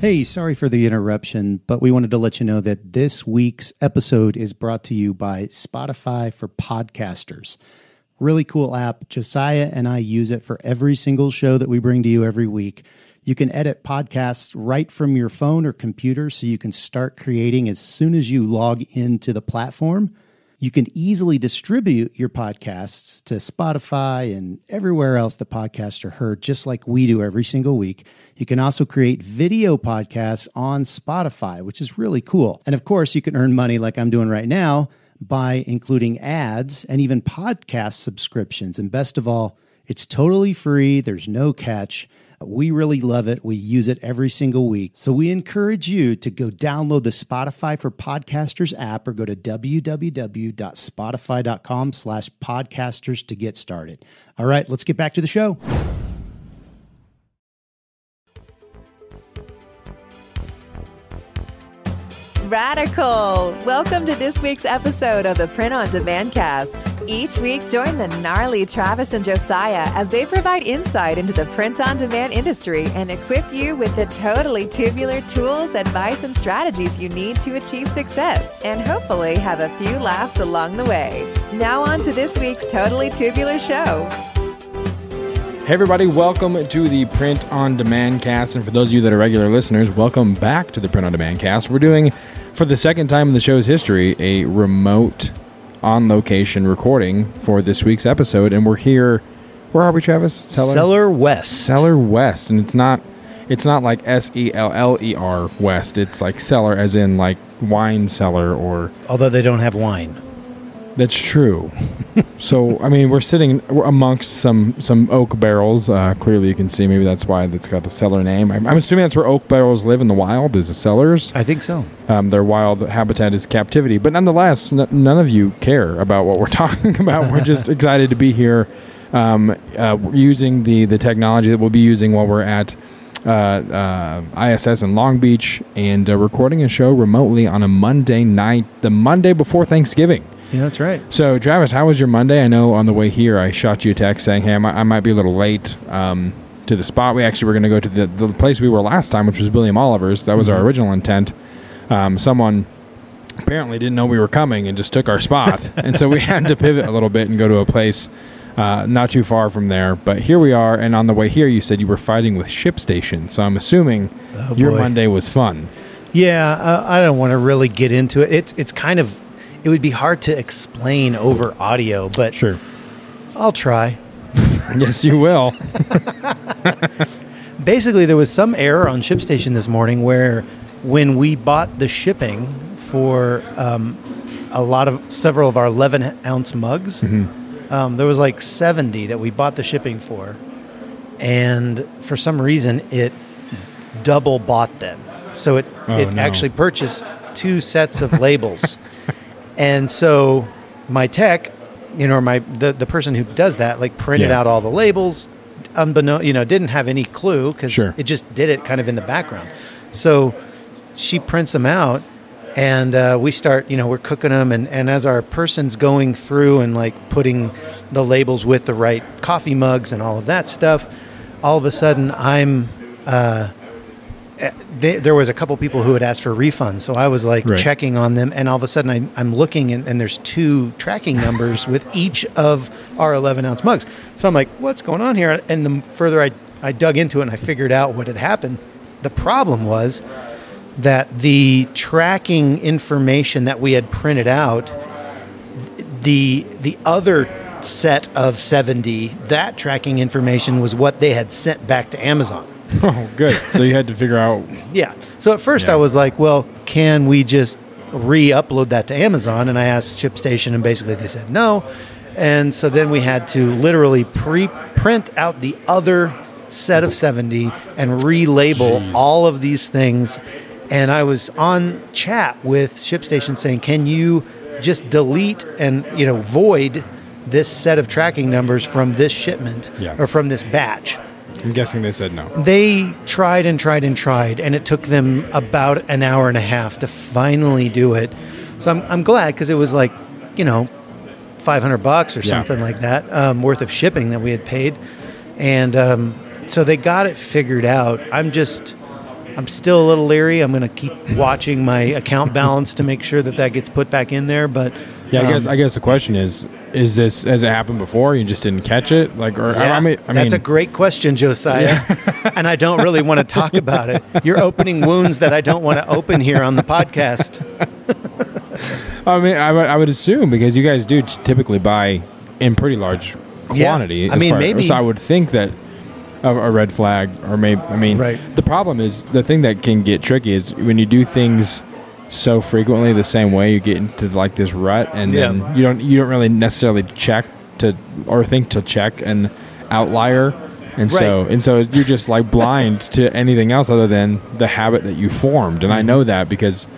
Hey, sorry for the interruption, but we wanted to let you know that this week's episode is brought to you by Spotify for Podcasters. Really cool app. Josiah and I use it for every single show that we bring to you every week. You can edit podcasts right from your phone or computer, so you can start creating as soon as you log into the platform. You can easily distribute your podcasts to Spotify and everywhere else the podcasts are heard, just like we do every single week. You can also create video podcasts on Spotify, which is really cool. And of course, you can earn money like I'm doing right now by including ads and even podcast subscriptions. And best of all, it's totally free. There's no catch. We really love it. We use it every single week. So we encourage you to go download the Spotify for Podcasters app or go to www.spotify.com/podcasters to get started. All right, let's get back to the show. Radical! Welcome to this week's episode of the Print on Demand Cast. Each week, join the gnarly Travis and Josiah as they provide insight into the print on demand industry and equip you with the totally tubular tools, advice, and strategies you need to achieve success and hopefully have a few laughs along the way. Now on to this week's Totally Tubular Show. Hey everybody, welcome to the Print on Demand Cast, and for those of you that are regular listeners, welcome back to the Print on Demand Cast. We're doing, for the second time in the show's history, a remote on-location recording for this week's episode, and we're here. Where are we, Travis? Cellar West. Cellar West, and it's not like Seller West. It's like cellar, as in like wine cellar, or although they don't have wine. That's true. So, I mean, we're amongst some oak barrels. Clearly, you can see. Maybe that's why that's got the cellar name. I'm assuming that's where oak barrels live in the wild, is the cellars. I think so. Their wild habitat is captivity. But nonetheless, none of you care about what we're talking about. We're just excited to be here using the technology that we'll be using while we're at ISS in Long Beach and recording a show remotely on a Monday night, the Monday before Thanksgiving. Yeah, that's right. So, Travis, how was your Monday? I know on the way here I shot you a text saying, hey, I might be a little late to the spot. We actually were going to go to the place we were last time, which was William Oliver's. That was our original intent. Someone apparently didn't know we were coming and just took our spot. And so we had to pivot a little bit and go to a place not too far from there. But here we are. And on the way here, you said you were fighting with ShipStation. So I'm assuming your Monday was fun. Yeah, I don't want to really get into it. It's kind of... It would be hard to explain over audio, but sure, I'll try. Yes, you will. Basically, there was some error on ShipStation this morning where when we bought the shipping for several of our 11-ounce mugs, there was like 70 that we bought the shipping for. And for some reason, it double bought them. So it actually purchased 2 sets of labels. And so my tech, the person who does that, like printed out all the labels, didn't have any clue because it just did it kind of in the background. So she prints them out, and we start, we're cooking them, and as our person's going through and like putting the labels with the right coffee mugs and all of that stuff, all of a sudden there was a couple people who had asked for refunds, so I was like checking on them, and all of a sudden I'm looking, and there's 2 tracking numbers with each of our 11-ounce mugs. So I'm like, what's going on here? And the further I dug into it and I figured out what had happened, the problem was that the tracking information that we had printed out, the other set of 70, that tracking information was what they had sent back to Amazon. Oh, good. So you had to figure out... Yeah. So at first I was like, well, can we just re-upload that to Amazon? And I asked ShipStation, and basically they said no. And so then we had to literally print out the other set of 70 and relabel all of these things. And I was on chat with ShipStation saying, can you just delete and, void this set of tracking numbers from this shipment or from this batch? I'm guessing they said no. They tried and tried and tried, and it took them about an hour and a half to finally do it. So I'm glad, because it was like, $500 or something like that worth of shipping that we had paid. And so they got it figured out. I'm just I'm still a little leery. I'm going to keep watching my account balance to make sure that gets put back in there. But yeah, I guess the question is this, has it happened before? You just didn't catch it? I mean, that's a great question, Josiah. Yeah. And I don't really want to talk about it. You're opening wounds that I don't want to open here on the podcast. I mean, I would assume, because you guys do typically buy in pretty large quantity. Yeah. I mean, maybe. So I would think that a red flag, or maybe, right. The problem is, the thing that can get tricky is when you do things so frequently the same way, you get into like this rut, and then you don't really necessarily check to, or think to check an outlier, and so you're just like blind to anything else other than the habit that you formed. And I know that because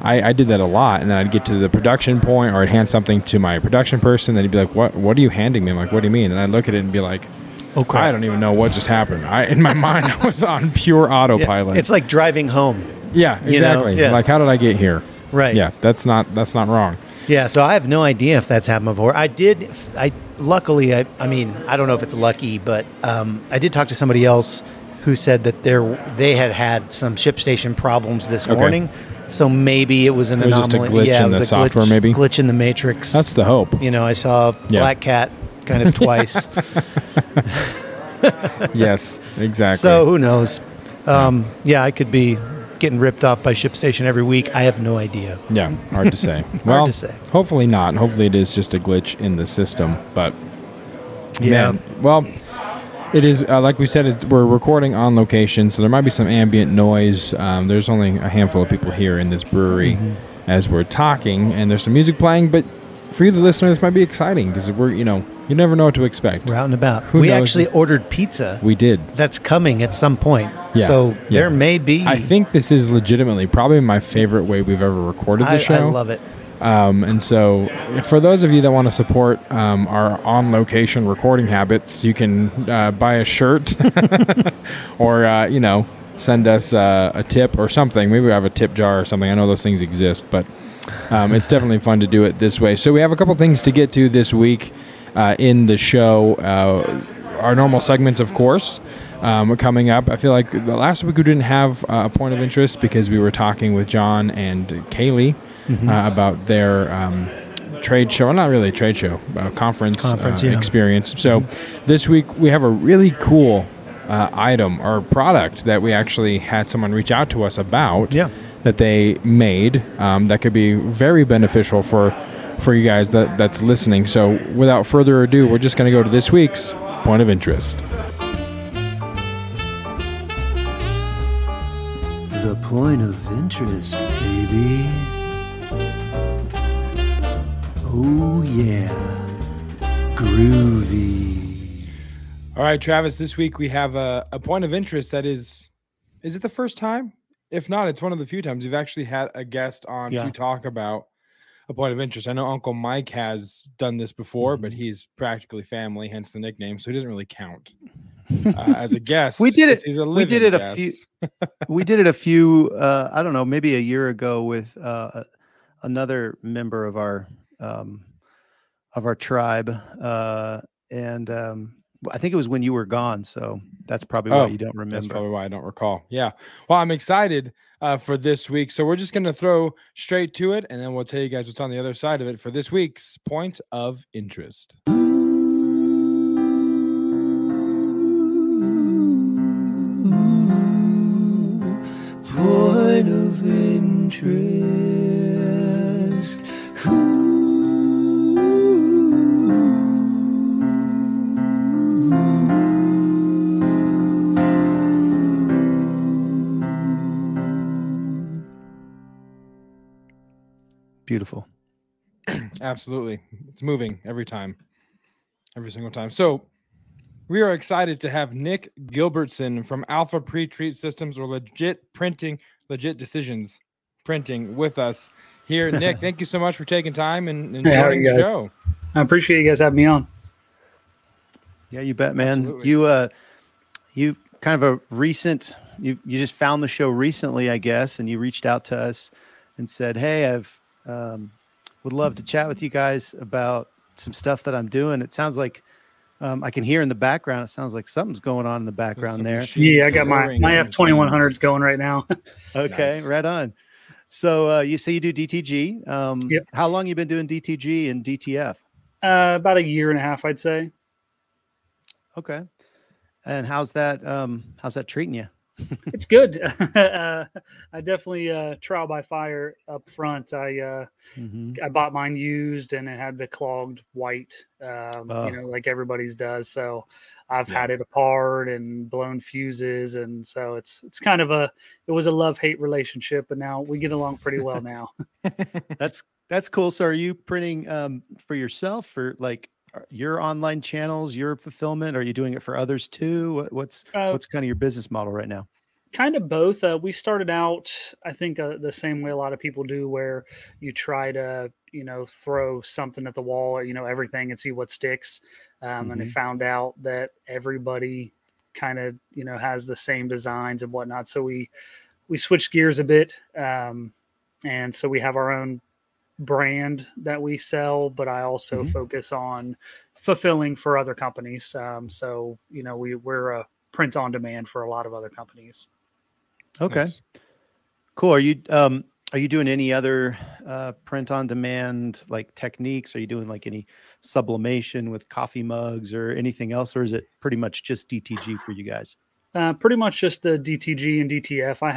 I did that a lot, and then I'd get to the production point, or I'd hand something to my production person, then he'd be like, what are you handing me? I'm like, what do you mean? And I'd look at it and be like, okay, I don't even know what just happened. In my mind, I was on pure autopilot. It's like driving home. Yeah, exactly. Like, how did I get here? Right. Yeah, that's not wrong. Yeah, so I have no idea if that's happened before. Luckily, I mean, I don't know if it's lucky, but I did talk to somebody else who said that they had some ShipStation problems this morning. So maybe it was an anomaly. Just a glitch in the software, maybe? Glitch in the matrix. That's the hope. I saw Black Cat kind of twice. Yes, exactly. So who knows? I could be getting ripped off by ShipStation every week. I have no idea. Yeah, hard to say. Hard to say. Hopefully not. Hopefully it is just a glitch in the system. But yeah, it is like we said. We're recording on location, so there might be some ambient noise. There's only a handful of people here in this brewery as we're talking, and there's some music playing. But for you, the listener, this might be exciting because you never know what to expect. We're out and about. We actually ordered pizza. We did. That's coming at some point. Yeah. So there may be. I think this is legitimately probably my favorite way we've ever recorded the show. I love it. And so for those of you that want to support our on-location recording habits, you can buy a shirt or, send us a tip or something. Maybe we have a tip jar or something. I know those things exist, but it's definitely fun to do it this way. So we have a couple things to get to this week in the show. Our normal segments, of course, are coming up. I feel like the last week we didn't have a point of interest because we were talking with John and Kaylee about their trade show, not really a trade show, conference experience. So this week we have a really cool item or product that we actually had someone reach out to us about that they made that could be very beneficial for you guys that's listening. So without further ado, we're just going to go to this week's point of interest. The point of interest, baby. Oh, yeah. Groovy. All right, Travis, this week we have a point of interest that is it the first time? If not, it's one of the few times we've actually had a guest on to talk about a point of interest. I know Uncle Mike has done this before, but he's practically family, hence the nickname, so he doesn't really count as a guest. We did it. We did it a few. We did it a few. I don't know, maybe a year ago with another member of our tribe, and I think it was when you were gone. So that's probably why you don't remember. That's probably why I don't recall. Yeah. Well, I'm excited for this week. So we're just going to throw straight to it, and then we'll tell you guys what's on the other side of it for this week's point of interest. Point of interest. Beautiful. Absolutely. It's moving every time. Every single time. So we are excited to have Nick Gilbertson from Alpha Pretreat Systems or Legit Decisions Printing with us here. Nick, thank you so much for taking time and joining the show. I appreciate you guys having me on. Yeah, you bet, man. Absolutely. You kind of a recent, you just found the show recently, I guess, and you reached out to us and said, hey, I've would love to chat with you guys about some stuff that I'm doing. It sounds like I can hear in the background. It sounds like something's going on in the background there. Yeah, I got my F2100s going right now. Okay, nice. Right on. So you say you do DTG. Yep. How long you been doing DTG and DTF? About a year and a half, I'd say. Okay. And how's that treating you? It's good. I definitely trial by fire up front. I bought mine used and it had the clogged white, like everybody's does. So I've had it apart and blown fuses, and so it's kind of it was a love-hate relationship, but now we get along pretty well now. That's cool. So are you printing for yourself, for like your online channels, your fulfillment? Are you doing it for others too? What's kind of your business model right now? Kind of both. We started out, I think, the same way a lot of people do, where you try to, throw something at the wall, everything, and see what sticks. And I found out that everybody kind of, has the same designs and whatnot. So we switched gears a bit. And so we have our own brand that we sell, but I also focus on fulfilling for other companies. So, we're a print on demand for a lot of other companies. Okay. Nice. Cool. Are you doing any other print on demand like techniques? Are you doing like any sublimation with coffee mugs or anything else? Or is it pretty much just DTG for you guys? Pretty much just the DTG and DTF. I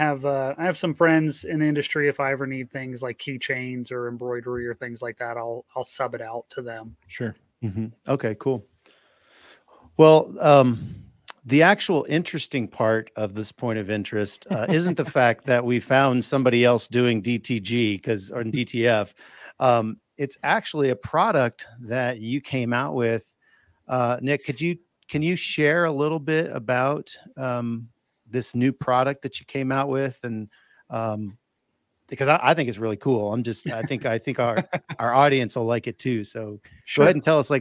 have some friends in the industry. If I ever need things like keychains or embroidery or things like that, I'll sub it out to them. Sure. Okay, cool. Well, the actual interesting part of this point of interest isn't the fact that we found somebody else doing DTG or DTF. It's actually a product that you came out with. Nick, can you share a little bit about this new product that you came out with? And because I think it's really cool. I think our audience will like it too. So Go ahead and tell us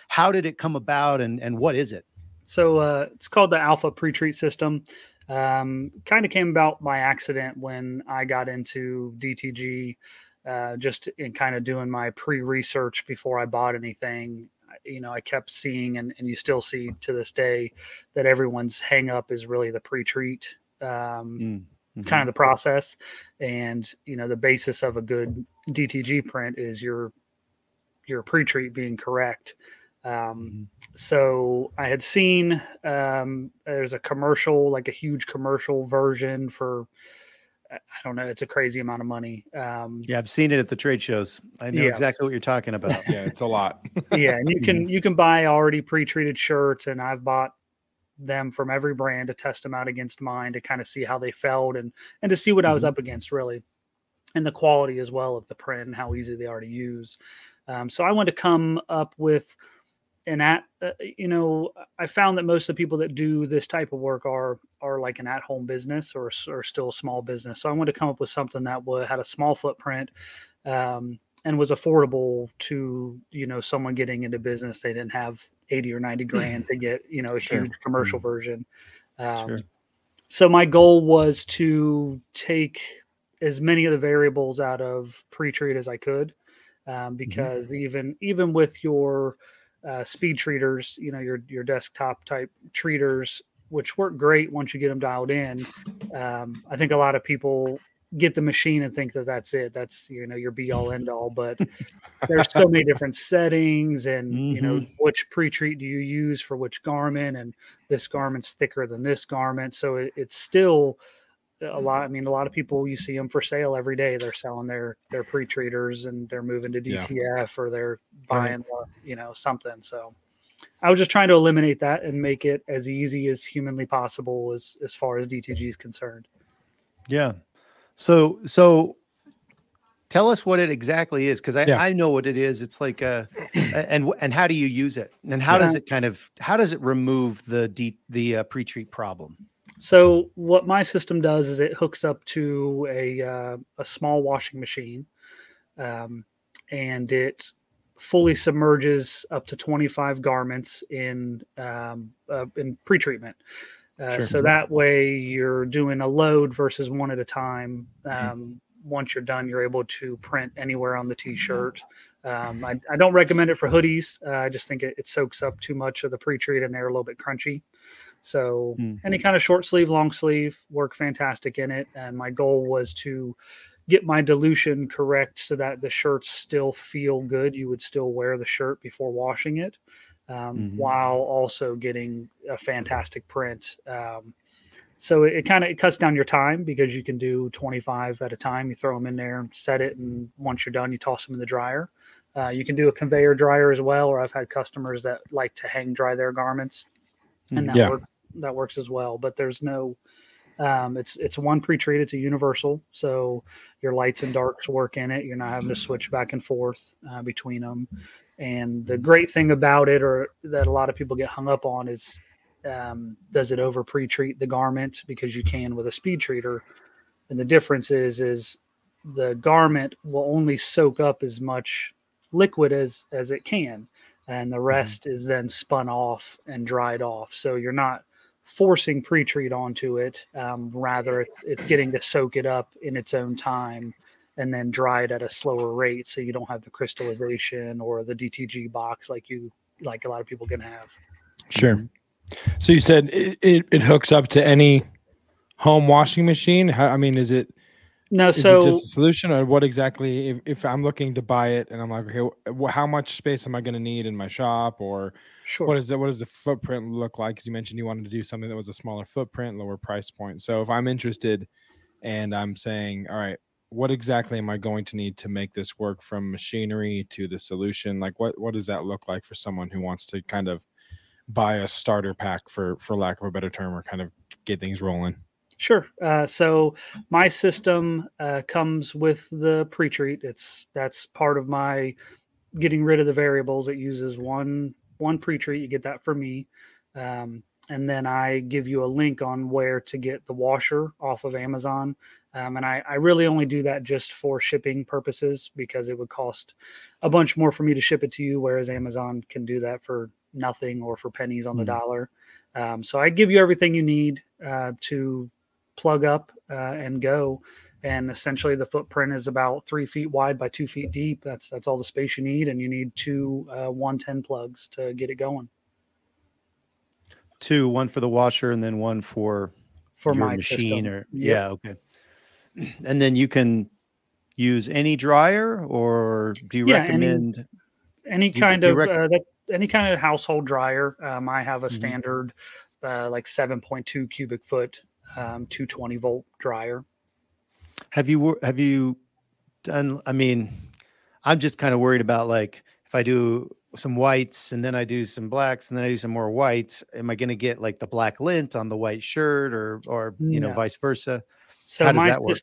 how did it come about and what is it? So it's called the Alpha Pretreat system. Kind of came about by accident when I got into DTG, just in kind of doing my pre-research before I bought anything. I kept seeing, and you still see to this day, that everyone's hang up is really the Pretreat kind of the process. And, the basis of a good DTG print is your Pretreat being correct. So I had seen there's a commercial, like a huge commercial version for, I don't know, it's a crazy amount of money. Yeah, I've seen it at the trade shows. I know exactly what you're talking about. Yeah, it's a lot. Yeah, and you can buy already pre-treated shirts, and I've bought them from every brand to test them out against mine to kind of see how they felt and to see what I was up against, really, and the quality as well of the print and how easy they are to use. So I wanted to come up with I found that most of the people that do this type of work are like an at-home business or still a small business. So I wanted to come up with something that had a small footprint and was affordable to, someone getting into business. They didn't have 80 or 90 grand to get, a huge commercial version. So my goal was to take as many of the variables out of Pretreat as I could, because even with your speed treaters, your desktop type treaters, which work great once you get them dialed in. I think a lot of people get the machine and think that that's it. That's, your be all end all, but there's so many different settings and, which pre-treat do you use for which garment, and this garment's thicker than this garment. So it's still a lot. I mean, a lot of people, you see them for sale every day. They're selling their pre-treaters and they're moving to DTF or they're buying, something. So I was just trying to eliminate that and make it as easy as humanly possible as far as DTG is concerned. Yeah. So tell us what it exactly is. Cause I know what it is. It's like and how do you use it? And how does it remove the pre-treat problem? So what my system does is it hooks up to a small washing machine, and it fully submerges up to 25 garments in pre-treatment. So that way you're doing a load versus one at a time. Once you're done, you're able to print anywhere on the t-shirt. I don't recommend it for hoodies. I just think it soaks up too much of the pre-treat and they're a little bit crunchy. So any kind of short sleeve, long sleeve work fantastic in it. And my goal was to get my dilution correct so that the shirts still feel good. You would still wear the shirt before washing it, while also getting a fantastic print. So it cuts down your time because you can do 25 at a time. You throw them in there, set it, and once you're done, you toss them in the dryer. You can do a conveyor dryer as well, or I've had customers that like to hang dry their garments, and that works as well. But there's no, it's one pre-treat. It's a universal, so your lights and darks work in it. You're not having to switch back and forth between them. And the great thing about it, or that a lot of people get hung up on, is does it over pre-treat the garment? Because you can with a speed treater. And the difference is the garment will only soak up as much liquid as it can, and the rest is then spun off and dried off. So you're not forcing pre-treat onto it. Rather, it's getting to soak it up in its own time and then dry it at a slower rate, so you don't have the crystallization or the DTG box like a lot of people can have. Sure. So you said it hooks up to any home washing machine. Is it? No, is it just a solution, or what exactly? If I'm looking to buy it and I'm like, okay, how much space am I going to need in my shop, or what does the footprint look like? Because you mentioned you wanted to do something that was a smaller footprint, lower price point. So if I'm interested and I'm saying, all right, what exactly am I going to need to make this work, from machinery to the solution? Like what does that look like for someone who wants to kind of buy a starter pack, for lack of a better term, or kind of get things rolling? Sure. So my system comes with the pre-treat. That's part of my getting rid of the variables. It uses one pre-treat. You get that for me. And then I give you a link on where to get the washer off of Amazon. And I really only do that just for shipping purposes, because it would cost a bunch more for me to ship it to you, whereas Amazon can do that for nothing or for pennies on the dollar. So I give you everything you need to plug up and go. And essentially the footprint is about 3 feet wide by 2 feet deep. That's all the space you need. And you need two 110 plugs to get it going. One for the washer and then one for your my machine system. Okay. And then you can use any dryer, or do you recommend any kind of household dryer? I have a standard like 7.2 cubic foot 220 volt dryer. Have you done? I mean, I'm just kind of worried about, like, if I do some whites and then I do some blacks and then I do some more whites, am I going to get like the black lint on the white shirt, or vice versa? So how does that work?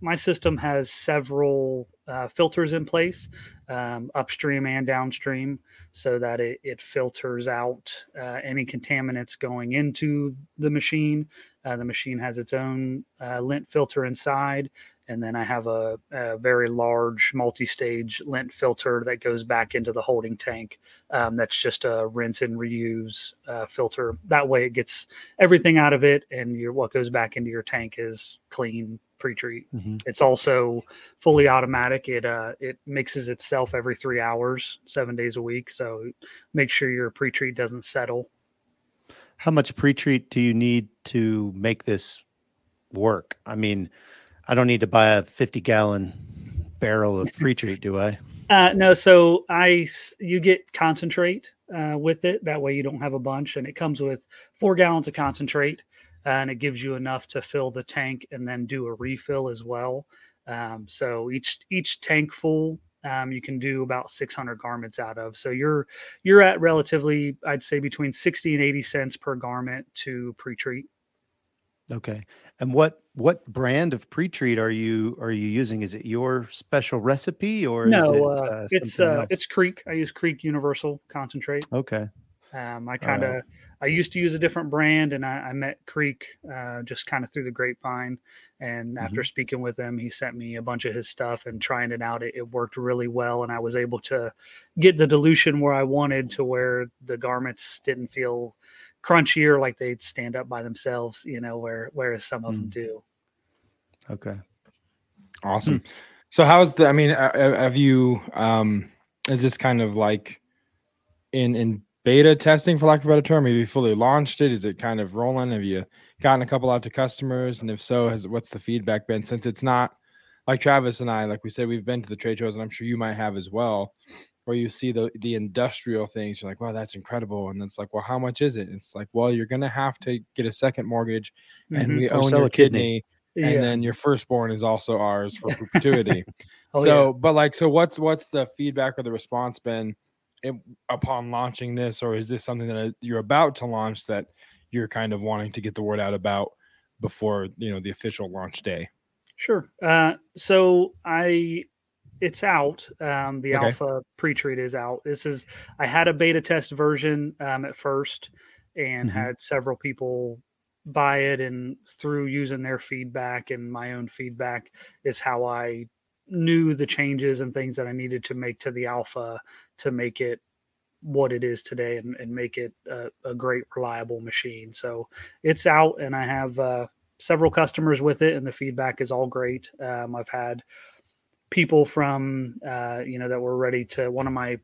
My system has several filters in place, upstream and downstream, so that it filters out any contaminants going into the machine. The machine has its own lint filter inside. And then I have a very large multi-stage lint filter that goes back into the holding tank. That's just a rinse and reuse filter. That way it gets everything out of it, and what goes back into your tank is clean pre-treat. It's also fully automatic. It mixes itself every 3 hours, 7 days a week. So make sure your pre-treat doesn't settle. How much pre-treat do you need to make this work? I mean, I don't need to buy a 50-gallon barrel of pre-treat, do I? No. So you get concentrate with it. That way you don't have a bunch, and it comes with 4 gallons of concentrate, and it gives you enough to fill the tank and then do a refill as well. So each tank full, you can do about 600 garments out of. So you're at relatively, I'd say, between 60 and 80 cents per garment to pre-treat. Okay. And what brand of pre-treat are you using? Is it your special recipe, or no? It's Creek. I use Creek Universal Concentrate. Okay. I used to use a different brand, and I met Creek just kind of through the grapevine. And after speaking with him, he sent me a bunch of his stuff, and trying it out, it worked really well. And I was able to get the dilution where I wanted, to where the garments didn't feel crunchier, like they'd stand up by themselves, whereas some of them do. Okay. Awesome. So have you Is this kind of like in beta testing, for lack of a better term? Have you fully launched it? Is it kind of rolling? Have you gotten a couple out to customers? And if so, what's the feedback been? Since it's not like Travis and I, like we said, we've been to the trade shows, and I'm sure you might have as well, where you see the industrial things. You're like, wow, that's incredible. And it's like, well, how much is it? And it's like, well, you're going to have to get a second mortgage, and we Or own sell your a kidney. and then your firstborn is also ours for perpetuity. Oh, But like, so what's the feedback or the response been upon launching this, or is this something that you're about to launch that you're kind of wanting to get the word out about before the official launch day? Sure. So it's out. The alpha pre-treat is out. I had a beta test version at first, and had several people buy it, and through using their feedback and my own feedback is how I knew the changes and things that I needed to make to the alpha to make it what it is today, and make it a great, reliable machine. So it's out, and I have several customers with it, and the feedback is all great. I've had people from that were ready to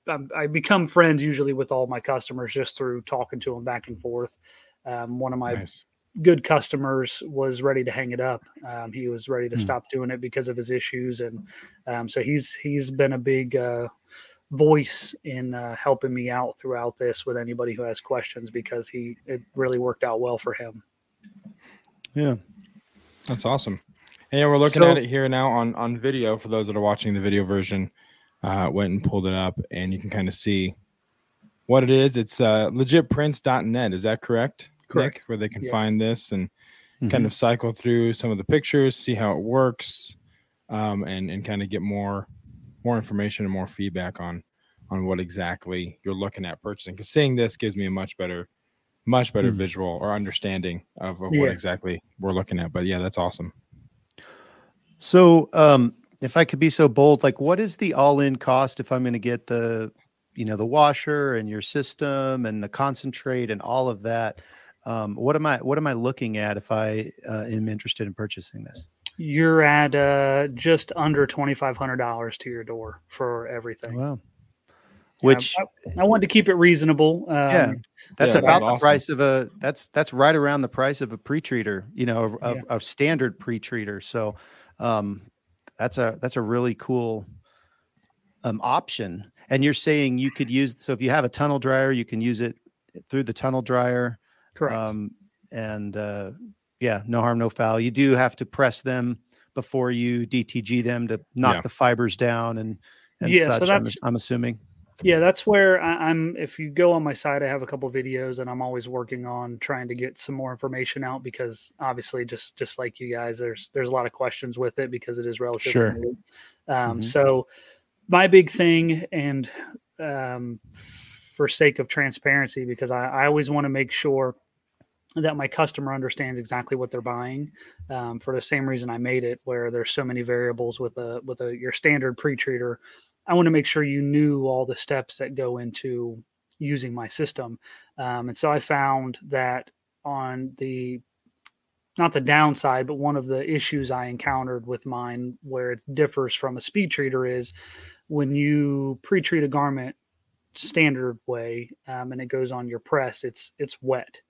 I become friends usually with all my customers just through talking to them back and forth. One of my good customers was ready to hang it up. He was ready to stop doing it because of his issues. And so he's been a big voice in helping me out throughout this with anybody who has questions, because it really worked out well for him. Yeah. That's awesome. And we're looking at it here now on video. For those that are watching the video version, went and pulled it up, and you can kind of see what it is. It's legitprints.net. Is that correct? Correct. Nick, where they can find this and kind of cycle through some of the pictures, see how it works, and kind of get more information and more feedback on what exactly you're looking at purchasing. Because seeing this gives me a much better visual or understanding of what exactly we're looking at. But yeah, that's awesome. So if I could be so bold, like, what is the all-in cost if I'm going to get the washer and your system and the concentrate and all of that? What am I looking at if I am interested in purchasing this? You're at just under $2,500 to your door for everything. Wow. Which I wanted to keep it reasonable. That's about the price of that's right around the price of a pre-treater, a standard pre-treater. So that's a really cool option. And you're saying you could use, so if you have a tunnel dryer, you can use it through the tunnel dryer. Correct. No harm, no foul. You do have to press them before you DTG them to knock the fibers down and such. So I'm assuming. Yeah, that's where I'm. If you go on my site, I have a couple of videos, and I'm always working on trying to get some more information out, because obviously, just like you guys, there's a lot of questions with it because it is relatively new. So my big thing, and for sake of transparency, because I always want to make sure that my customer understands exactly what they're buying, for the same reason I made it, where there's so many variables with your standard pre-treater. I want to make sure you knew all the steps that go into using my system. And so I found that on not the downside, but one of the issues I encountered with mine where it differs from a speed treater is when you pre-treat a garment standard way, and it goes on your press, it's wet.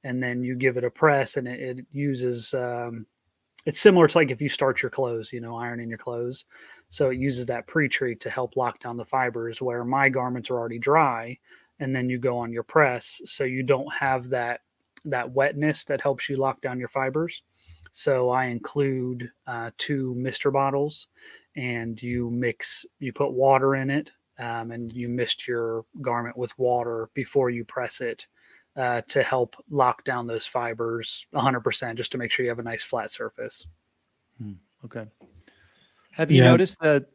And then you give it a press, and it uses, it's similar to like if you start your clothes, ironing your clothes. So it uses that pre-treat to help lock down the fibers, where my garments are already dry, and then you go on your press. So you don't have that wetness that helps you lock down your fibers. So I include 2 mister bottles, and you put water in it, and you mist your garment with water before you press it, to help lock down those fibers 100%, just to make sure you have a nice flat surface. Okay. Have you noticed that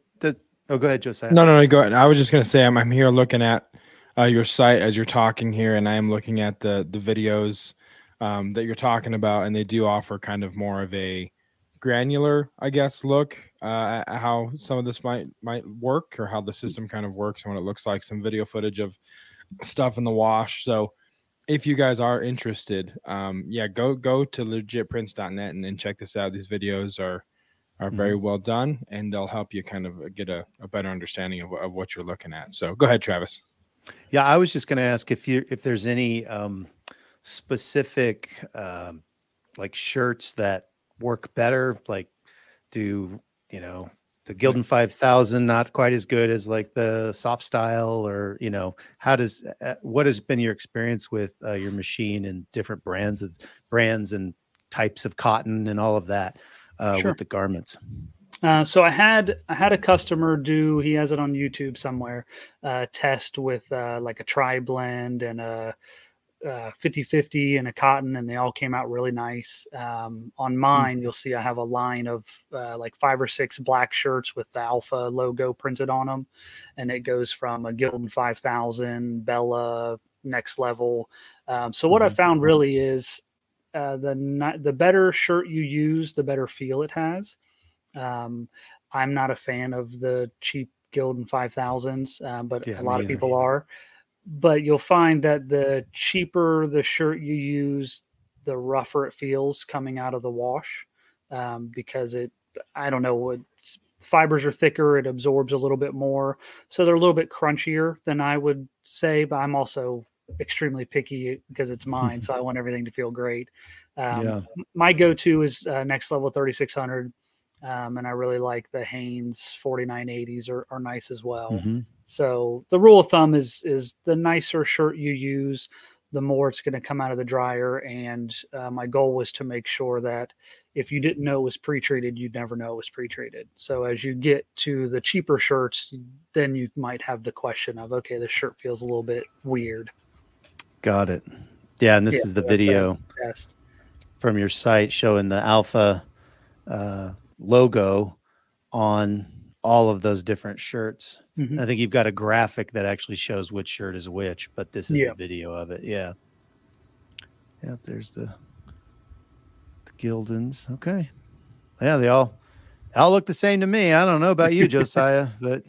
oh, go ahead, Josiah. No, go ahead. I was just going to say, I'm here looking at your site as you're talking here, and I am looking at the videos that you're talking about, and they do offer kind of more of a granular, I guess, look at how some of this might work, or how the system kind of works, and what it looks like. Some video footage of stuff in the wash. So if you guys are interested, go to legitprints.net and check this out. These videos are are very well done, and they'll help you kind of get a better understanding of what you're looking at. So go ahead, Travis. Yeah, I was just going to ask if there's any specific like shirts that work better, like do the Gildan 5000 not quite as good as like the soft style, or what has been your experience with your machine and different brands and types of cotton and all of that with the garments? So I had a customer he has it on YouTube somewhere, test with like a tri-blend and a 50-50 and a cotton, and they all came out really nice. On mine, you'll see I have a line of like 5 or 6 black shirts with the Alpha logo printed on them, and it goes from a Gildan 5000, Bella, Next Level. So what I found really is the better shirt you use, the better feel it has. I'm not a fan of the cheap Gildan 5000s, but a lot of people are. But you'll find that the cheaper the shirt you use, the rougher it feels coming out of the wash, because fibers are thicker, it absorbs a little bit more. So they're a little bit crunchier than I would say, but I'm also extremely picky because it's mine. So I want everything to feel great. My go-to is Next Level 3600. And I really like the Hanes 4980s are nice as well. So the rule of thumb is the nicer shirt you use, the more it's going to come out of the dryer. And my goal was to make sure that if you didn't know it was pre-treated, you'd never know it was pre-treated. So as you get to the cheaper shirts, then you might have the question of, okay, this shirt feels a little bit weird. Got it. Yeah, and this is the video from your site showing the Alpha logo on all of those different shirts. I think you've got a graphic that actually shows which shirt is which, but this is the video of it. Yeah. There's the Gildans. Okay. Yeah, they all look the same to me. I don't know about you, Josiah, but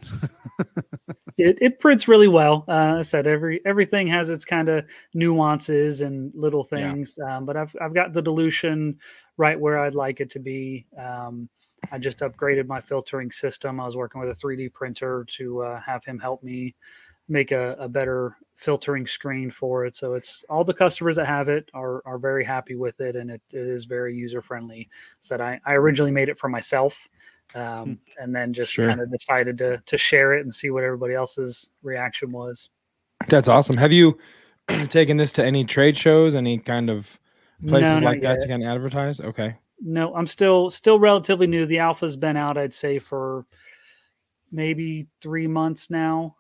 it prints really well. I said everything has its kind of nuances and little things, but I've got the dilution right where I'd like it to be. I just upgraded my filtering system. I was working with a 3D printer to have him help me make a better filtering screen for it. So it's all the customers that have it are very happy with it, and it is very user friendly. So I originally made it for myself, and then just kind of decided to share it and see what everybody else's reaction was. That's awesome. Have you taken this to any trade shows, any kind of places like that to kind of advertise? Okay. No, I'm still relatively new. The Alpha's been out, I'd say, for maybe 3 months now.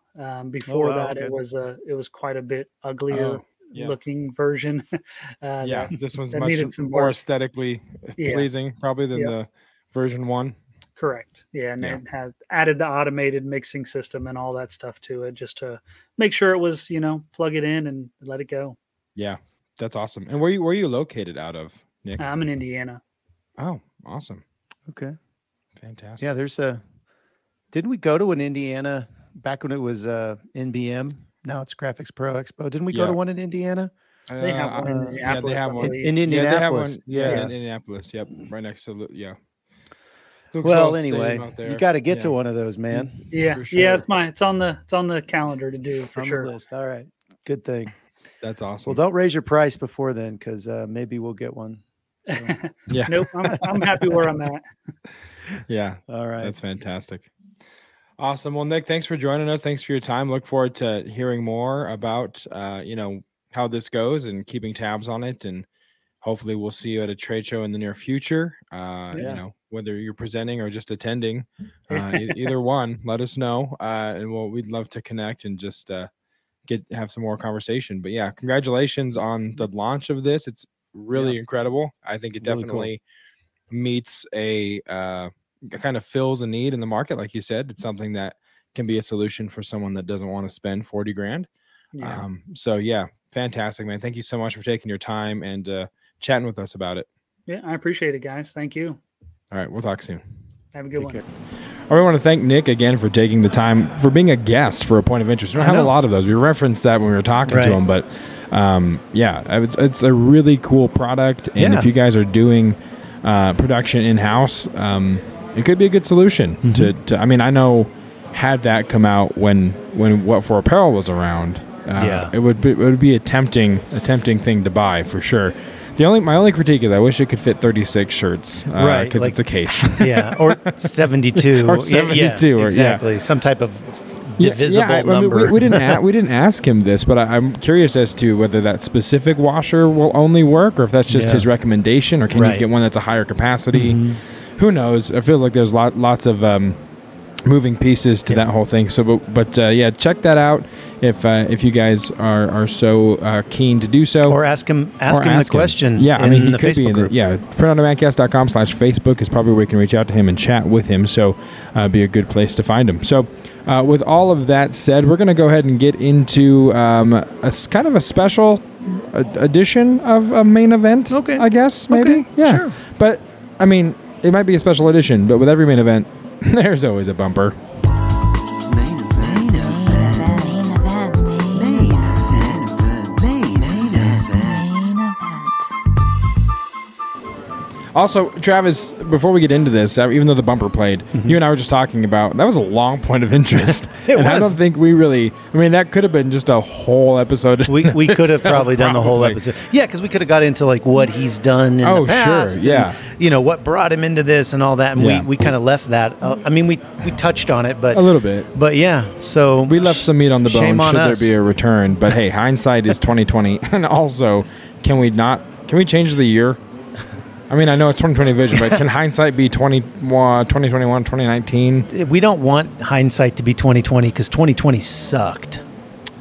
Before it was quite a bit uglier looking version. This one's much more aesthetically pleasing, probably than the version 1. Correct. Yeah, and it has added the automated mixing system and all that stuff to it, just to make sure it was, plug it in and let it go. Yeah, that's awesome. And where are you located out of, Nick? I'm in Indiana. Oh, awesome. Okay. Fantastic. Yeah, didn't we go to an Indiana back when it was NBM? Now it's Graphics Pro Expo. Didn't we go to one in Indiana? They have one in Indianapolis. They have one in Indianapolis. In Indianapolis. Yep. Right next to, Looks well, anyway, you got to get to one of those, man. Yeah. Sure. Yeah. It's on the calendar to do for sure. The list. All right. Good thing. That's awesome. Well, don't raise your price before then, because maybe we'll get one. So. Nope. I'm happy where I'm at. Yeah. All right. That's fantastic. Awesome. Well, Nick, thanks for joining us. Thanks for your time. Look forward to hearing more about, how this goes and keeping tabs on it. And hopefully we'll see you at a trade show in the near future. Whether you're presenting or just attending, either one, let us know. And we'd love to connect and just have some more conversation. But yeah, congratulations on the launch of this. It's really incredible. I think it definitely meets kind of fills a need in the market. Like you said, it's something that can be a solution for someone that doesn't want to spend $40,000. So fantastic, man. Thank you so much for taking your time and chatting with us about it. Yeah, I appreciate it, guys. Thank you. All right, we'll talk soon. Have a good one. I want to thank Nick again for taking the time for being a guest for A Point of Interest. We don't have a lot of those. We referenced that when we were talking to him, but it's a really cool product. And if you guys are doing production in-house, it could be a good solution to. I mean, I know had that come out when What For Apparel was around, it would be a tempting thing to buy for sure. My only critique is I wish it could fit 36 shirts, right? Because it's a case, or 72, or 72, exactly, some type of divisible number. We didn't ask him this, but I'm curious as to whether that specific washer will only work, or if that's just his recommendation, or can you get one that's a higher capacity? Who knows? It feels like there's lots of moving pieces to that whole thing. So, but check that out if you guys are so keen to do so, or ask him the question. Yeah, I mean, in the Facebook group. printondemandcast.com/Facebook is probably where you can reach out to him and chat with him. So, be a good place to find him. So, with all of that said, we're going to go ahead and get into a kind of a special edition of a main event. Okay, I guess maybe. Okay, yeah, sure. But I mean, it might be a special edition, but with every main event, there's always a bumper. Also, Travis, before we get into this, even though the bumper played, you and I were just talking about, that was a long point of interest. I don't think we really, that could have been just a whole episode. We could have probably done the whole episode. Yeah, because we could have got into like what he's done in the past. Sure, yeah. And, what brought him into this and all that. And we kind of left that. We touched on it, but a little bit. But yeah, so we left some meat on the bone should there be a return. But hey, hindsight is 2020. And also, can we change the year? I mean, I know it's 2020 vision, but can hindsight be 2021, 2019? We don't want hindsight to be 2020 because 2020 sucked.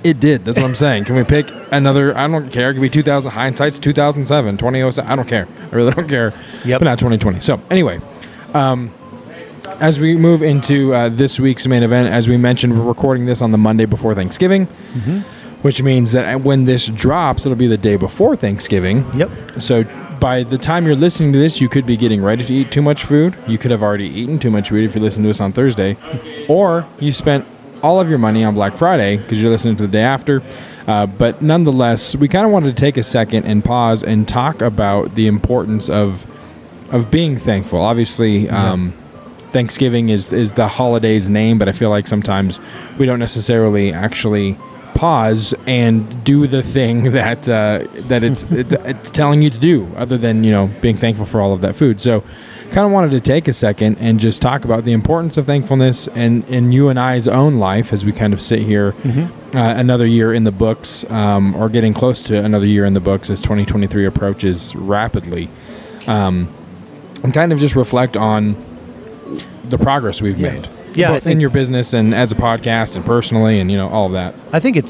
It did. That's what I'm saying. Can we pick another? I don't care. It could be 2000. Hindsight's 2007, 2007. I don't care. I really don't care. Yep. But not 2020. So anyway, as we move into this week's main event, as we mentioned, we're recording this on the Monday before Thanksgiving, which means that when this drops, it'll be the day before Thanksgiving. Yep. So by the time you're listening to this, you could be getting ready to eat too much food. You could have already eaten too much food if you're listening to this on Thursday. Or you spent all of your money on Black Friday because you're listening to the day after. But nonetheless, we kind of wanted to take a second and pause and talk about the importance of being thankful. Obviously, Thanksgiving is the holiday's name, but I feel like sometimes we don't necessarily actually pause and do the thing that it's telling you to do, other than being thankful for all of that food. So kind of wanted to take a second and just talk about the importance of thankfulness and in you and I's own life as we kind of sit here another year in the books, or getting close to another year in the books as 2023 approaches rapidly, and kind of just reflect on the progress we've made. Yeah, both in your business and as a podcast and personally and, all of that. I think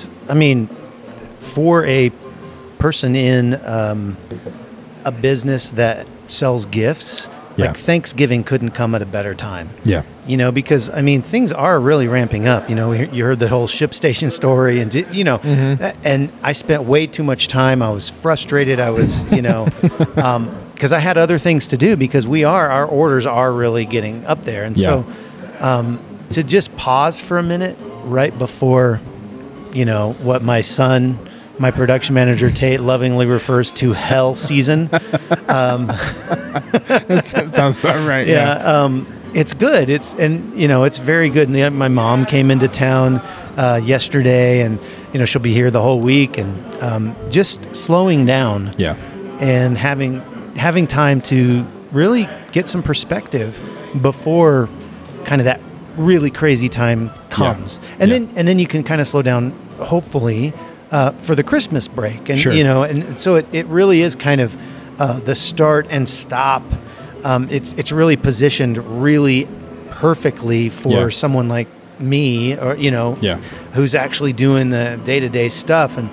for a person in a business that sells gifts, like Thanksgiving couldn't come at a better time. Yeah. Because, things are really ramping up. You heard the whole ShipStation story and, and I spent way too much time. I was frustrated. I was, because I had other things to do because our orders are really getting up there. And so to just pause for a minute right before, what my production manager, Tate, lovingly refers to hell season. That sounds about right. Yeah. It's good. It's very good. And my mom came into town yesterday and, she'll be here the whole week and just slowing down. Yeah. And having time to really get some perspective before kind of that really crazy time comes. And then you can kind of slow down, hopefully, for the Christmas break. And, and so it really is kind of the start and stop. It's really positioned really perfectly for someone like me or, who's actually doing the day-to-day stuff. And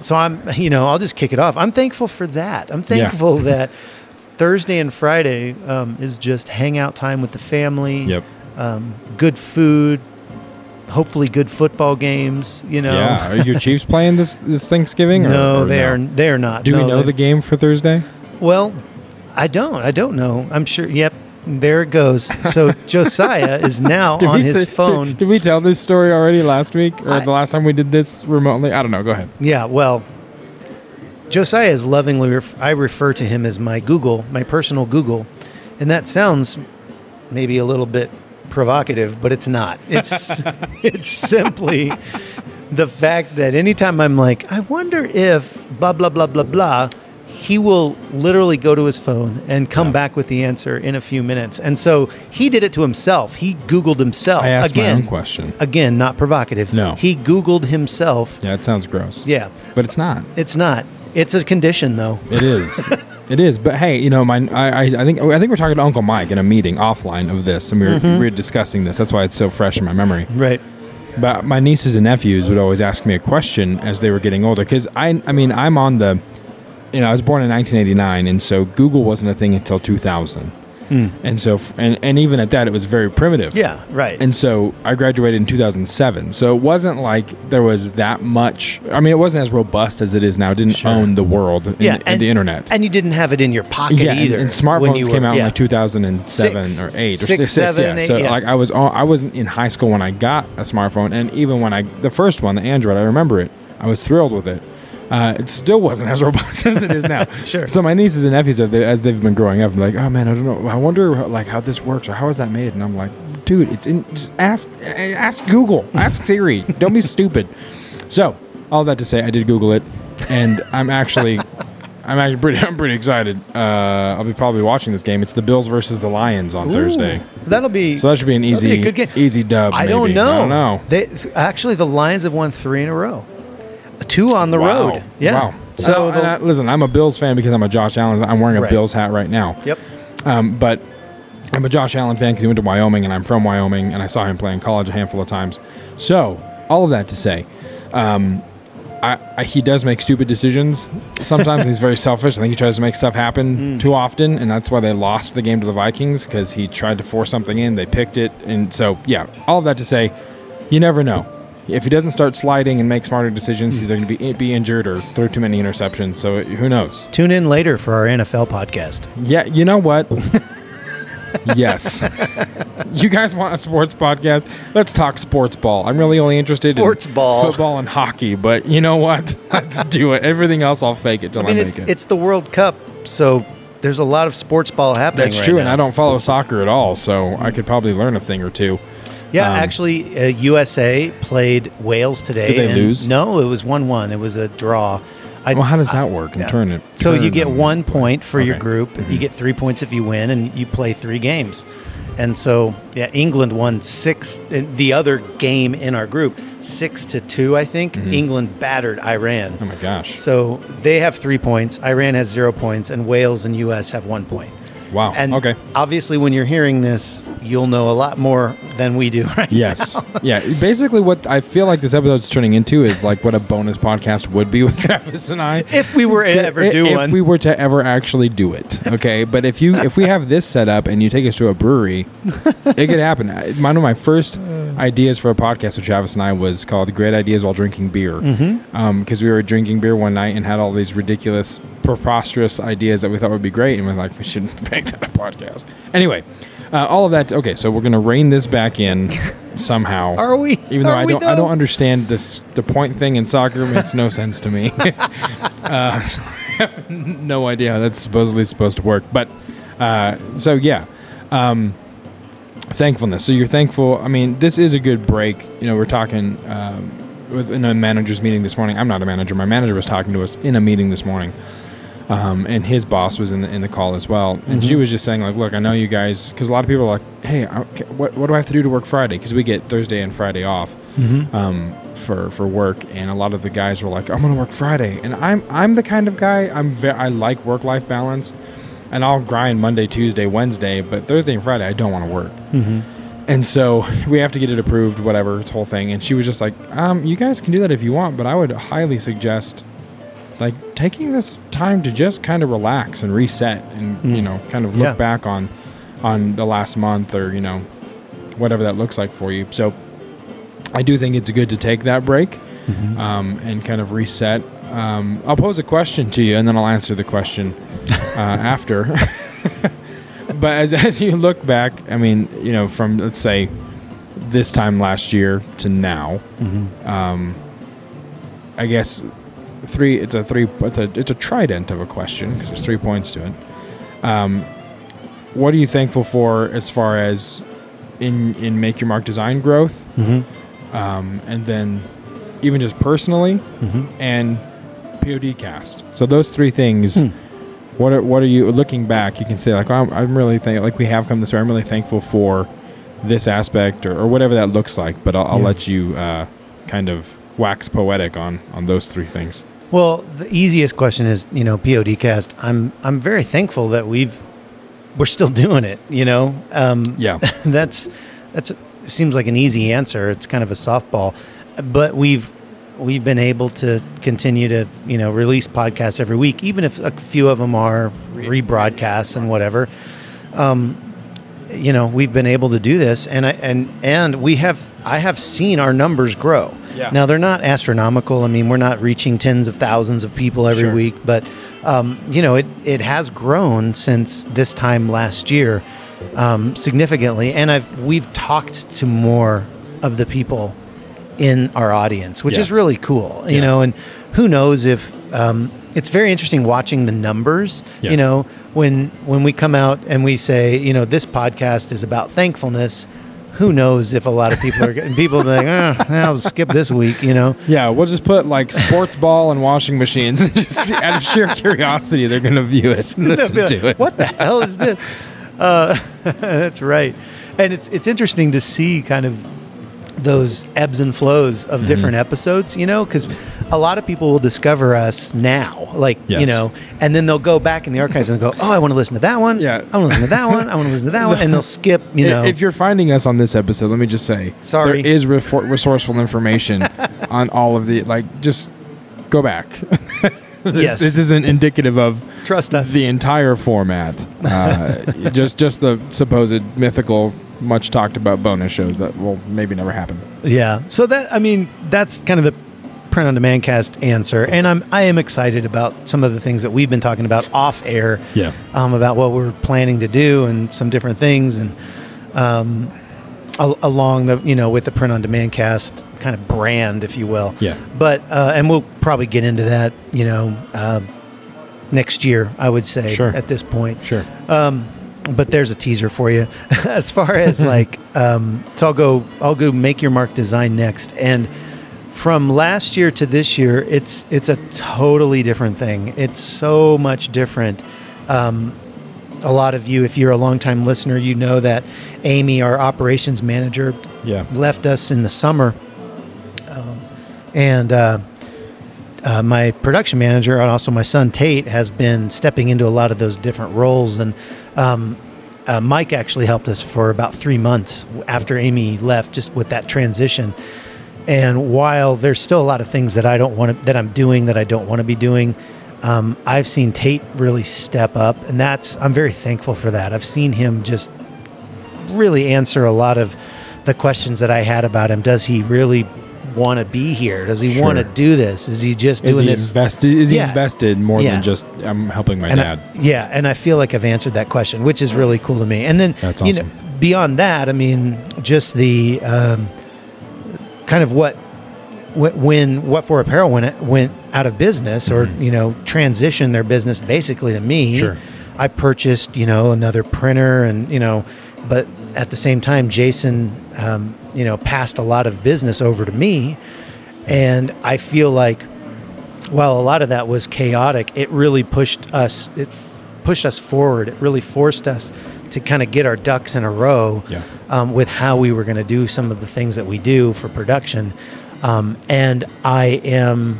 so I'll just kick it off. I'm thankful for that. I'm thankful that Thursday and Friday is just hangout time with the family. Yep. Good food, hopefully good football games. Yeah. Are your Chiefs playing this Thanksgiving? No, they are not. Do we know the game for Thursday? Well, I don't know. I'm sure. Yep. There it goes. So Josiah is now on his phone. Did we tell this story already last week or the last time we did this remotely? I don't know. Go ahead. Yeah. Well, Josiah is lovingly, I refer to him as my Google, my personal Google. And that sounds maybe a little bit provocative, but it's not. It's it's simply the fact that anytime I'm like, I wonder if blah, blah, blah, blah, blah, he will literally go to his phone and come back with the answer in a few minutes. And so he did it to himself. He Googled himself. I asked my own question. Again, not provocative. No. He Googled himself. Yeah, it sounds gross. Yeah. But it's not. It's not. It's a condition, though. It is. It is. But hey, I think we're talking to Uncle Mike in a meeting offline of this, and we were discussing this. That's why it's so fresh in my memory. Right. But my nieces and nephews would always ask me a question as they were getting older, because I'm on the, I was born in 1989, and so Google wasn't a thing until 2000. And so, and even at that, it was very primitive. Yeah, right. And so I graduated in 2007. So it wasn't like there was that much. I mean, it wasn't as robust as it is now. It didn't own the world and the internet. And you didn't have it in your pocket either. And smartphones came out in like 2007 or 8 or 6, 7, 8. So like I wasn't in high school when I got a smartphone, and even when the first one, the Android, I remember it. I was thrilled with it. It still wasn't as robust as it is now. Sure. So my nieces and nephews, as they've been growing up, I'm like, oh man, I don't know. I wonder like how this works or how is that made? And I'm like, dude, it's in. Just ask Google, ask Siri. Don't be stupid. So all that to say, I did Google it, and I'm pretty excited. I'll be probably watching this game. It's the Bills versus the Lions on Thursday. That'll be so that should be an easy, good game. Easy dub. I don't know. Actually, the Lions have won 3 in a row. 2 on the road. Yeah. Wow. So listen, I'm a Bills fan because I'm a Josh Allen. I'm wearing a Bills hat right now. Yep. But I'm a Josh Allen fan because he went to Wyoming, and I'm from Wyoming, and I saw him play in college a handful of times. So all of that to say, he does make stupid decisions. Sometimes he's very selfish. I think he tries to make stuff happen too often, and that's why they lost the game to the Vikings, because he tried to force something in. They picked it. And so, yeah, all of that to say, you never know. If he doesn't start sliding and make smarter decisions, he's either going to be injured or throw too many interceptions. So who knows? Tune in later for our NFL podcast. Yeah, you know what? Yes. You guys want a sports podcast? Let's talk sports ball. I'm really only interested in football and hockey, but you know what? Let's do it. Everything else, I'll fake it till I make it. It's the World Cup, so there's a lot of sports ball happening. That's true, now. And I don't follow soccer at all, so I could probably learn a thing or two. Yeah, actually, USA played Wales today. Did they lose? No, it was 1-1. It was a draw. Well, how does that work? So you get 1 point for your group. You get 3 points if you win, and you play 3 games. And so, England won 6. The other game in our group, 6-2, I think. England battered Iran. Oh my gosh! So they have 3 points. Iran has 0 points, and Wales and US have 1 point. Wow. And okay. Obviously, when you're hearing this, you'll know a lot more than we do right now. Yeah. Basically, what I feel like this episode's turning into is like what a bonus podcast would be with Travis and I. If we were to ever do one. If we were to ever actually do it. Okay. But if we have this set up and you take us to a brewery, it could happen. One of my first ideas for a podcast with Travis and I was called Great Ideas While Drinking Beer. Because we were drinking beer one night and had all these ridiculous, preposterous ideas that we thought would be great. And we're like, we should make that a podcast. Anyway, all of that. Okay, so we're going to rein this back in somehow. Are we? Even though I don't understand this. The point thing in soccer makes no sense to me. So I have no idea how that's supposedly supposed to work. But thankfulness. So you're thankful. I mean, this is a good break. We're talking in a manager's meeting this morning. I'm not a manager. My manager was talking to us in a meeting this morning. And his boss was in the call as well. And she was just saying, like, look, I know you guys, because a lot of people are like, hey, what do I have to do to work Friday? Because we get Thursday and Friday off for work. And a lot of the guys were like, I'm going to work Friday. And I'm the kind of guy, I like work-life balance. And I'll grind Monday, Tuesday, Wednesday. But Thursday and Friday, I don't want to work. And so we have to get it approved, whatever, this whole thing. And she was just like, you guys can do that if you want, but I would highly suggest like taking this time to just kind of relax and reset and, kind of look back on the last month or, whatever that looks like for you. So I do think it's good to take that break and kind of reset. I'll pose a question to you and then I'll answer the question after. But as you look back, I mean, from, let's say, this time last year to now, I guess it's a trident of a question because there's 3 points to it. what are you thankful for as far as in Make Your Mark design growth, and then even just personally, and PODcast. So those three things. What are you looking back? You can say like, I'm really like we have come this way. I'm really thankful for this aspect or whatever that looks like. But I'll let you kind of wax poetic on those three things. Well, the easiest question is, PODcast. I'm very thankful that we're still doing it. That's seems like an easy answer. It's kind of a softball, but we've been able to continue to release podcasts every week, even if a few of them are rebroadcasts and whatever. We've been able to do this, and I have seen our numbers grow. Yeah. Now they're not astronomical. I mean, we're not reaching tens of thousands of people every week, but it has grown since this time last year significantly, and we've talked to more of the people in our audience, which is really cool. And who knows if it's very interesting watching the numbers. When we come out and we say, this podcast is about thankfulness. Who knows if a lot of people are getting people like, I'll skip this week, Yeah, we'll just put like sports ball and washing machines. Just out of sheer curiosity, they're going to view it and listen to it. What the hell is this? That's right. And it's interesting to see kind of those ebbs and flows of different episodes, because a lot of people will discover us now, and then they'll go back in the archives and go, I want to listen to that one. Yeah. I want to listen to that one. I want to listen to that one. And they'll skip, If you're finding us on this episode, let me just say, sorry, there is resourceful information on all of the, just go back. This isn't indicative of trust us the entire format. Just the supposed mythical, much talked about bonus shows that will maybe never happen. Yeah. So that's kind of the Print on Demand cast answer, and I am excited about some of the things that we've been talking about off air. Yeah. About what we're planning to do and some different things, and along the with the Print on Demand cast kind of brand, if you will. Yeah. But and we'll probably get into that next year, I would say. Sure. At this point. Sure. But there's a teaser for you as far as so I'll go Make Your Mark design next. And from last year to this year, it's a totally different thing. It's so much different. A lot of you, if you're a longtime listener, you know that Amy, our operations manager, left us in the summer. And my production manager and also my son Tate has been stepping into a lot of those different roles, and Mike actually helped us for about 3 months after Amy left, just with that transition. And while there's still a lot of things that that I'm doing that I don't want to be doing, I've seen Tate really step up, and I'm very thankful for that. I've seen him just really answer a lot of the questions that I had about him. Does he really want to be here? Does he want to do this? Is he just doing this? Is he invested more than just I'm helping my dad? And I feel like I've answered that question, which is really cool to me. And then that's awesome. Beyond that, I mean, just the kind of what for Apparel when it went out of business or transitioned their business basically to me. Sure. I purchased another printer, and but at the same time, Jason passed a lot of business over to me, and I feel like while a lot of that was chaotic, it really pushed us forward. It really forced us to kind of get our ducks in a row with how we were going to do some of the things that we do for production. And I'm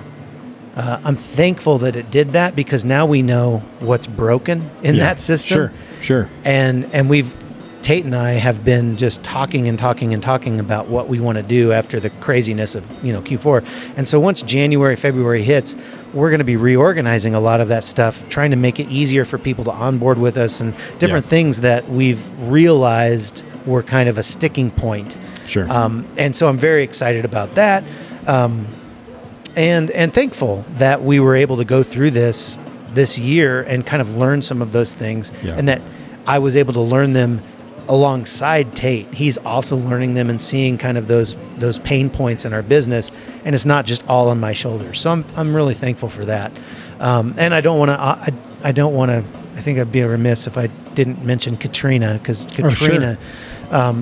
thankful that it did that, because now we know what's broken in that system. Sure. And Tate and I have been just talking about what we want to do after the craziness of Q4. And so once January, February hits, we're going to be reorganizing a lot of that stuff, trying to make it easier for people to onboard with us, and different things that we've realized were kind of a sticking point. Sure. And so I'm very excited about that, and thankful that we were able to go through this year and kind of learn some of those things, and that I was able to learn them alongside Tate. He's also learning them and seeing kind of those pain points in our business, and it's not just all on my shoulders. So I'm really thankful for that. And I don't want to I think I'd be remiss if I didn't mention Katrina, because Katrina,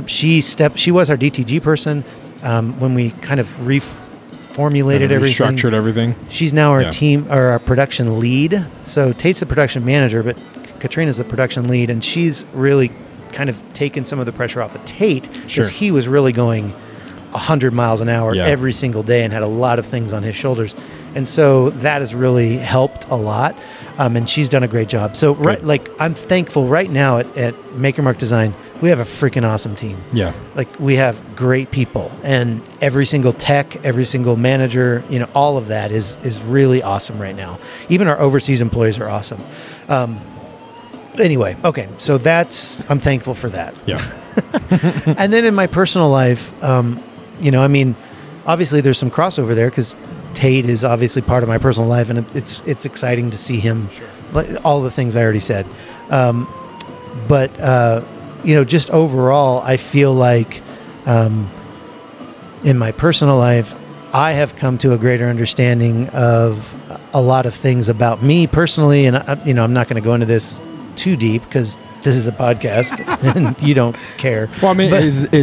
she was our DTG person when we kind of reformulated everything. Restructured everything. She's now our team, or our production lead. So Tate's the production manager, but Katrina's the production lead, and she's really kind of taken some of the pressure off of Tate, because he was really going 100 miles an hour every single day and had a lot of things on his shoulders. And so that has really helped a lot. And she's done a great job. So I'm thankful right now at Maker Mark Design, we have a freaking awesome team. Yeah. Like we have great people, and every single tech, every single manager, all of that is really awesome right now. Even our overseas employees are awesome. Anyway, okay. So I'm thankful for that. Yeah. And then in my personal life, obviously there's some crossover there, because Tate is obviously part of my personal life, and it's exciting to see him, like all the things I already said. But just overall, I feel like in my personal life, I have come to a greater understanding of a lot of things about me personally, and I'm not going to go into this too deep because this is a podcast and you don't care. Well, I mean, there's a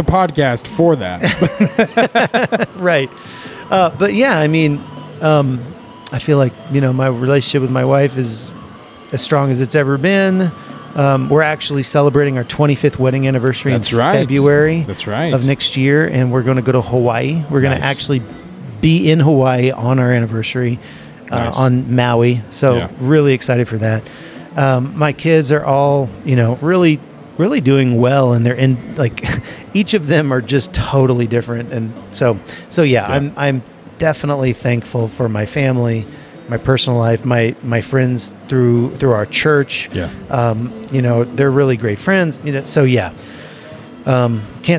podcast for that. Right. But yeah, I feel like, my relationship with my wife is as strong as it's ever been. We're actually celebrating our 25th wedding anniversary in February of next year, and we're going to go to Hawaii. We're going to actually be in Hawaii on our anniversary on Maui. So really excited for that. My kids are all, really, really doing well, and they're in, like, each of them are just totally different. And so I'm definitely thankful for my family, my personal life, my friends through our church. Yeah. They're really great friends. Can't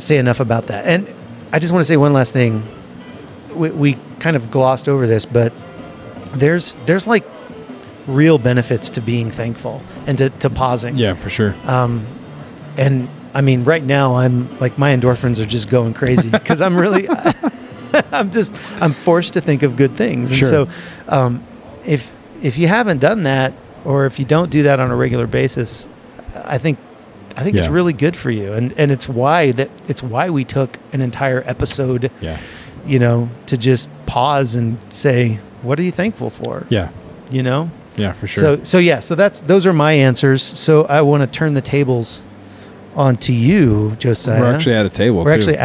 say enough about that. And I just want to say one last thing. We kind of glossed over this, but there's like real benefits to being thankful and to pausing. Yeah, for sure. And right now I'm like, my endorphins are just going crazy because I'm really, I'm forced to think of good things. And so, if you haven't done that, or if you don't do that on a regular basis, I think it's really good for you. And it's why we took an entire episode, to just pause and say, what are you thankful for? Yeah. Yeah, for sure. So those are my answers. So I want to turn the tables on to you, Josiah. We're actually at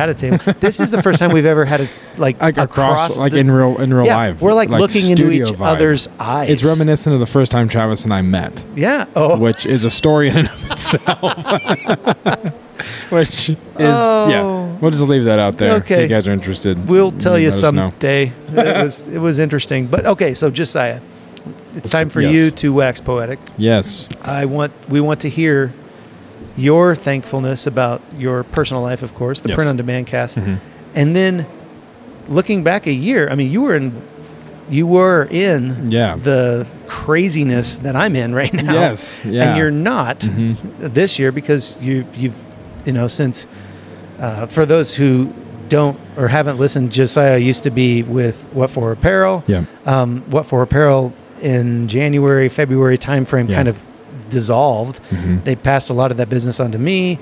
a table. This is the first time we've ever had across in real life. We're like looking into each other's eyes. It's reminiscent of the first time Travis and I met. Yeah. Which is a story in and of itself. Which is we'll just leave that out there. Okay. If you guys are interested, we'll tell you someday. It was interesting. But okay, so Josiah, it's time for you to wax poetic. Yes. We want to hear your thankfulness about your personal life, of course, the Print on Demand cast. Mm-hmm. And then looking back a year, you were in the craziness that I'm in right now. Yes. Yeah. And you're not this year, because you've since for those who don't or haven't listened, Josiah used to be with What For Apparel. Yeah. What For Apparel in January, February timeframe kind of dissolved. Mm-hmm. They passed a lot of that business on to me.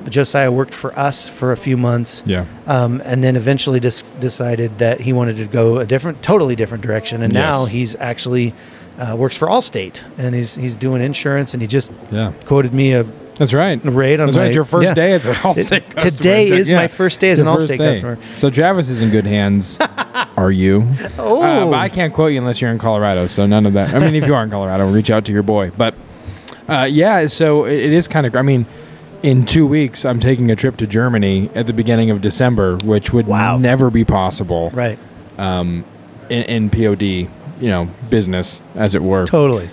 Josiah worked for us for a few months. Yeah. And then eventually decided that he wanted to go a totally different direction. And now he's actually works for Allstate, and he's doing insurance, and he just quoted me That's right. Rate on your first day as an Allstate customer. Today is my first day as an Allstate customer. So Travis is in good hands. Are you? Oh. But I can't quote you unless you're in Colorado, so none of that. If you are in Colorado, reach out to your boy. But so it is kind of, in 2 weeks, I'm taking a trip to Germany at the beginning of December, which would never be possible. Right. In POD, business, as it were. Totally.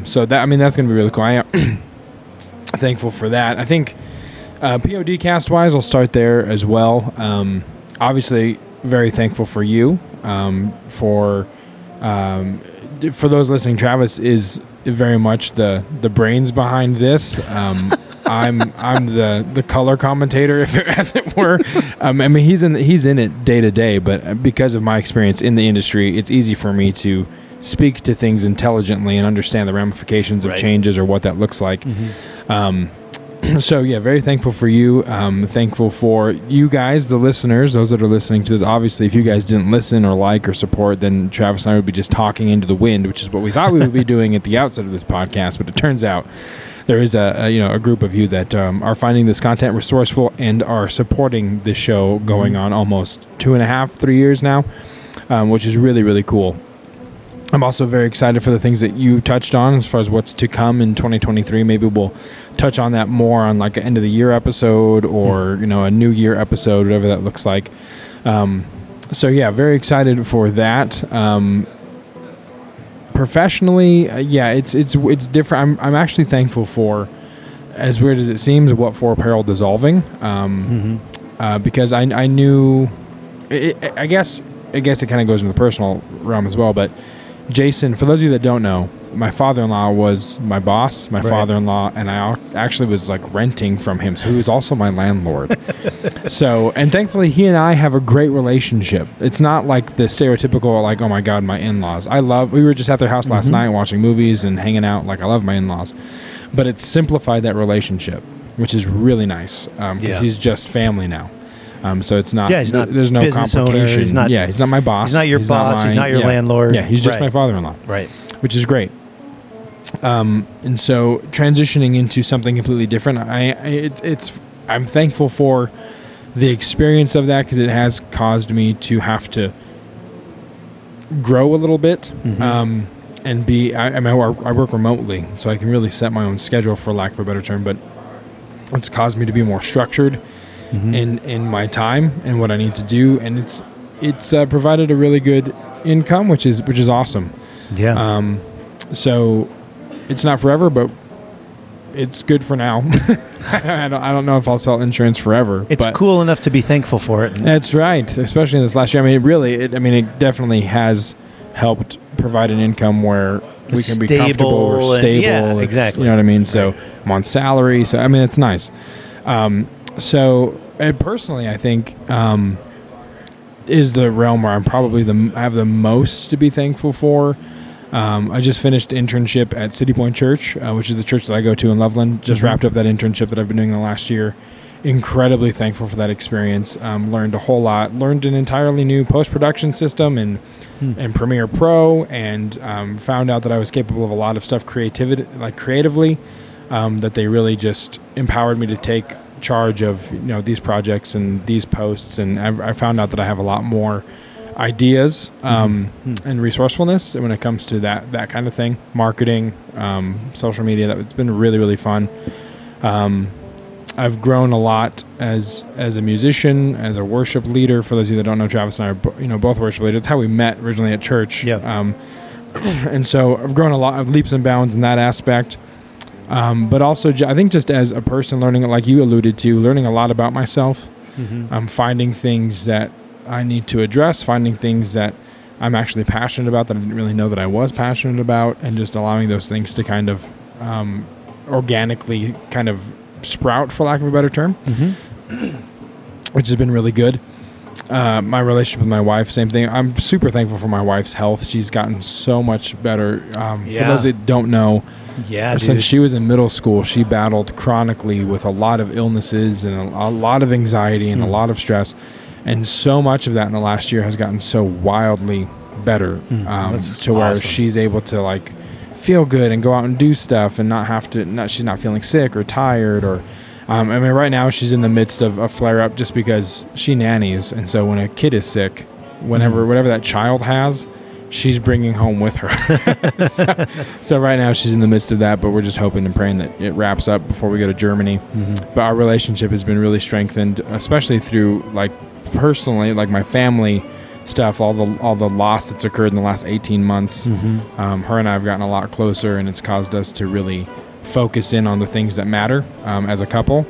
So that, that's going to be really cool. I am thankful for that. I think POD cast wise, I'll start there as well. Obviously, very thankful for you. For those listening, Travis is very much the brains behind this. I'm the color commentator, as it were. He's in it day to day, but because of my experience in the industry, it's easy for me to speak to things intelligently and understand the ramifications of changes or what that looks like. So yeah, very thankful for you. Thankful for you guys, the listeners, those that are listening to this. Obviously, if you guys didn't listen or like or support, then Travis and I would be just talking into the wind, which is what we thought we would be doing at the outset of this podcast. But it turns out there is a group of you that are finding this content resourceful and are supporting this show going on almost 2.5, 3 years now, which is really, really cool. I'm also very excited for the things that you touched on as far as what's to come in 2023. Maybe we'll touch on that more on like an end of the year episode or, a new year episode, whatever that looks like. So yeah, very excited for that. Professionally, it's different. I'm actually thankful for, as weird as it seems, what for apparel dissolving. Because I knew, I guess it kind of goes in the personal realm as well, but Jason, for those of you that don't know, my father-in-law was my boss, father-in-law, and I actually was like renting from him. So he was also my landlord. And thankfully he and I have a great relationship. It's not like the stereotypical, like, oh my God, my in-laws. We were just at their house last night watching movies and hanging out. Like, I love my in-laws, but it's simplified that relationship, which is really nice. Cause he's just family now. So it's not, he's not there's no business complication. Owner, he's not my boss. He's not your boss. He's not your landlord. Yeah, he's just my father-in-law. Right. Which is great. And so transitioning into something completely different, I'm thankful for the experience of that because it has caused me to have to grow a little bit. And I work remotely, so I can really set my own schedule, for lack of a better term, but it's caused me to be more structured in my time and what I need to do, and it's provided a really good income, which is awesome. Yeah. So it's not forever, but it's good for now. I don't know if I'll sell insurance forever. It's cool enough to be thankful for it. That's right, especially in this last year. I mean, it definitely has helped provide an income where we can be comfortable, we're stable. Yeah, exactly. You know what I mean? So I'm on salary. So, I mean, it's nice. Personally, I think is the realm where I'm probably have the most to be thankful for. I just finished internship at City Point Church, which is the church that I go to in Loveland. Just wrapped up that internship that I've been doing the last year. Incredibly thankful for that experience. Learned a whole lot. Learned an entirely new post-production system and Premiere Pro, and found out that I was capable of a lot of stuff creatively. That they really just empowered me to take charge of these projects and these posts, and I found out that I have a lot more ideas and resourcefulness when it comes to that kind of thing, marketing, social media. It's been really, really fun. I've grown a lot as a musician, as a worship leader. For those of you that don't know, Travis and I are both worship leaders. That's how we met originally at church. And so I've grown a lot of leaps and bounds in that aspect. But also, I think just as a person, learning, like you alluded to, learning a lot about myself, finding things that I need to address, finding things that I'm actually passionate about that I didn't really know that I was passionate about, and just allowing those things to kind of organically kind of sprout, for lack of a better term, which has been really good. My relationship with my wife, same thing. I'm super thankful for my wife's health. She's gotten so much better. For those that don't know, since she was in middle school, she battled chronically with a lot of illnesses and a lot of anxiety and a lot of stress. And so much of that in the last year has gotten so wildly better to where she's able to like feel good and go out and do stuff and not have to, she's not feeling sick or tired or, right now she's in the midst of a flare up just because she nannies. And so when a kid is sick, whatever that child has, she's bringing home with her. so right now she's in the midst of that, but we're just hoping and praying that it wraps up before we go to Germany. But our relationship has been really strengthened, especially through like personally, like my family stuff, all the loss that's occurred in the last 18 months. Her and I have gotten a lot closer, and it's caused us to really focus in on the things that matter as a couple.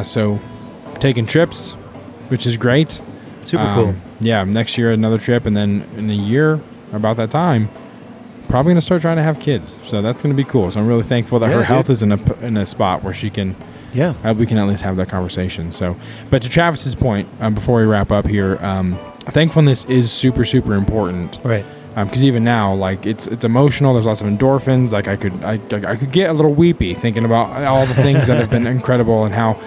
So taking trips, which is great. Super cool. Next year another trip, and then in a year about that time probably going to start trying to have kids. So that's going to be cool. So I'm really thankful that her health is in a spot where she can we can at least have that conversation. So, but to Travis's point, before we wrap up here, thankfulness is super, super important. Right. Because even now, like it's emotional. There's lots of endorphins. Like I could get a little weepy thinking about all the things that have been incredible and how,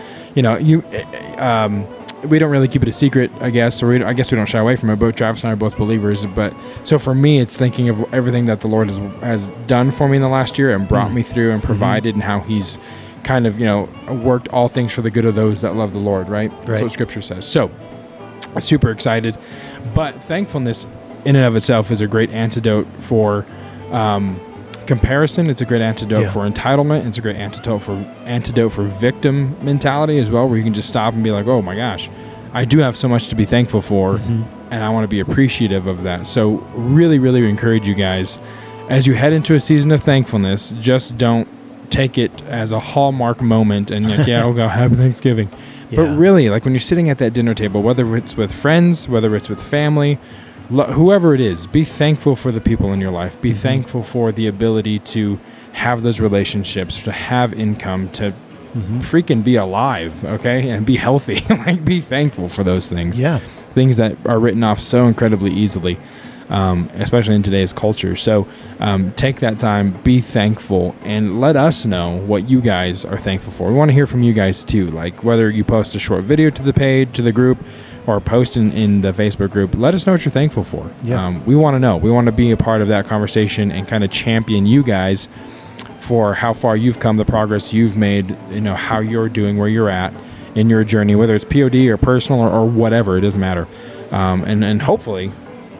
we don't really keep it a secret, I guess, or I guess we don't shy away from it. But Travis and I are both believers. But so for me, it's thinking of everything that the Lord has done for me in the last year and brought me through and provided, and how He's kind of worked all things for the good of those that love the Lord. Right. That's what Scripture says. So super excited. But thankfulness in and of itself is a great antidote for comparison. It's a great antidote for entitlement. It's a great antidote for victim mentality as well, where you can just stop and be like, oh my gosh, I do have so much to be thankful for, and I want to be appreciative of that. So really, really encourage you guys, as you head into a season of thankfulness, just don't take it as a hallmark moment and like, oh God, happy Thanksgiving. But really, like when you're sitting at that dinner table, whether it's with friends, whether it's with family, whoever it is, be thankful for the people in your life. Be thankful for the ability to have those relationships, to have income, to freaking be alive, okay, and be healthy. Like, be thankful for those things. Yeah, things that are written off so incredibly easily, especially in today's culture. So take that time, be thankful, and let us know what you guys are thankful for. We want to hear from you guys too, like whether you post a short video to the page, to the group, or post in the Facebook group. Let us know what you're thankful for. We want to know. We want to be a part of that conversation and kind of champion you guys for how far you've come, the progress you've made, how you're doing, where you're at in your journey, whether it's POD or personal or whatever, it doesn't matter. And hopefully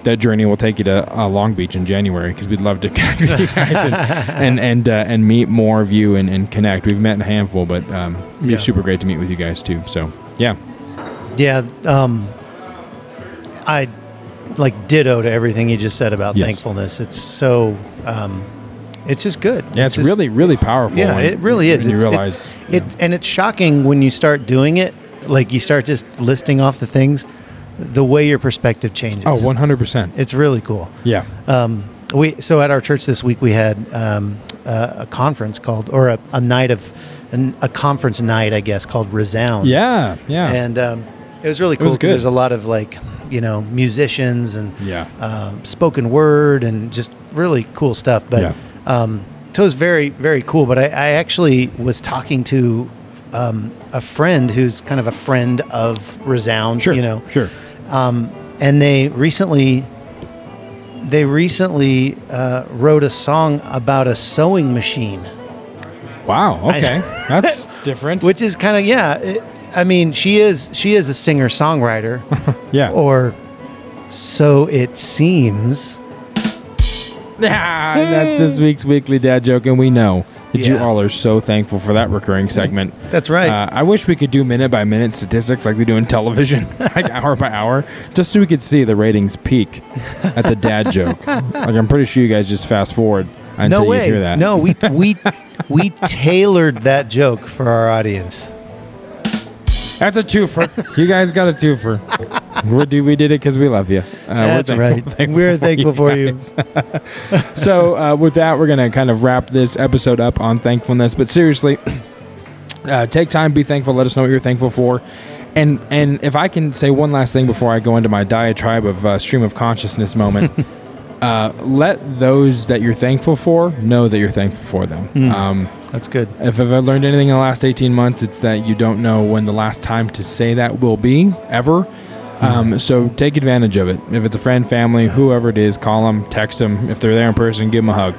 that journey will take you to Long Beach in January, because we'd love to connect with you guys and meet more of you and connect. We've met in a handful, but it'd be super great to meet with you guys too. So yeah. Yeah, I like ditto to everything you just said about thankfulness. It's so, it's just good. Yeah, it's really, really powerful. Yeah, it really is. You realize, and it's shocking when you start doing it. Like you start just listing off the things, the way your perspective changes. Oh, 100%. It's really cool. Yeah. So at our church this week we had a conference called, or a night of, a conference night, I guess, called Resound. Yeah. And it was really cool because there's a lot of musicians and spoken word and just really cool stuff. But so it was very, very cool. But I actually was talking to a friend who's kind of a friend of Resound. Sure. And they recently wrote a song about a sewing machine. Wow. Okay, that's different. Which is kind of she is a singer-songwriter. Yeah. Or so it seems. That's this week's weekly dad joke, and we know that you all are so thankful for that recurring segment. That's right. I wish we could do minute-by-minute statistics like we do in television, like hour by hour, just so we could see the ratings peak at the dad joke. Like, I'm pretty sure you guys just fast forward until you hear that. No, we tailored that joke for our audience. That's a twofer. You guys got a twofer. We did it because we love you. That's right. We're thankful for you. So with that, we're going to kind of wrap this episode up on thankfulness. But seriously, take time, be thankful. Let us know what you're thankful for. And if I can say one last thing before I go into my diatribe of stream of consciousness moment, let those that you're thankful for know that you're thankful for them. That's good. If I've learned anything in the last 18 months, it's that you don't know when the last time to say that will be, ever. So take advantage of it. If it's a friend, family, whoever it is, call them, text them. If they're there in person, give them a hug.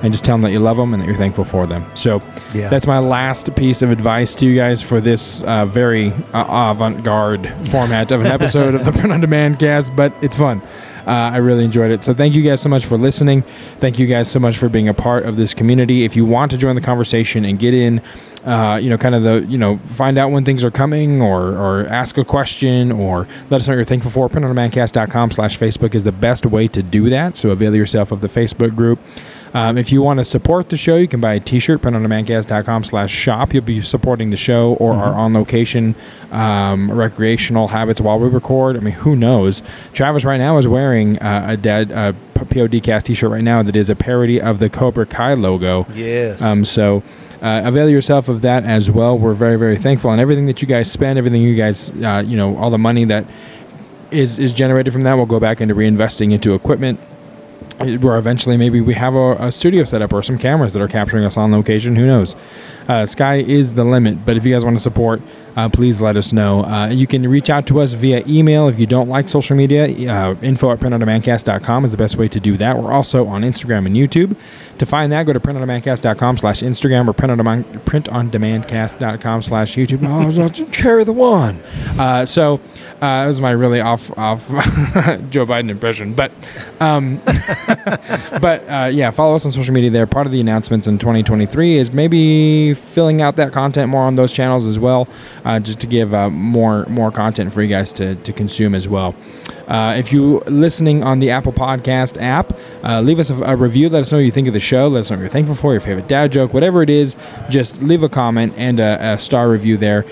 And just tell them that you love them and that you're thankful for them. So that's my last piece of advice to you guys for this very avant-garde format of an episode of the Print on Demand cast, but it's fun. I really enjoyed it. So thank you guys so much for listening. Thank you guys so much for being a part of this community. If you want to join the conversation and get in, find out when things are coming or ask a question or let us know what you're thankful for, printondemandcast.com/Facebook is the best way to do that. So avail yourself of the Facebook group. If you want to support the show, you can buy a t-shirt, printondemandcast.com/shop. You'll be supporting the show or our on-location recreational habits while we record. I mean, who knows? Travis right now is wearing a PODcast t-shirt right now that is a parody of the Cobra Kai logo. Yes. So avail yourself of that as well. We're very, very thankful. And everything that you guys spend, everything you guys, all the money that is generated from that will go back into reinvesting into equipment, where eventually maybe we have a studio set up or some cameras that are capturing us on location. Who knows? Sky is the limit. But if you guys want to support, please let us know. You can reach out to us via email if you don't like social media. info@printondemandcast.com is the best way to do that. We're also on Instagram and YouTube. To find that, go to printondemandcast.com/Instagram or printondemandcast.com/YouTube. Oh, carry the one. So that was my really off Joe Biden impression. But yeah, follow us on social media there. Part of the announcements in 2023 is maybe filling out that content more on those channels as well, just to give more content for you guys to consume as well. If you're listening on the Apple Podcast app, leave us a review. Let us know what you think of the show. Let us know what you're thankful for, your favorite dad joke, whatever it is. Just leave a comment and a star review there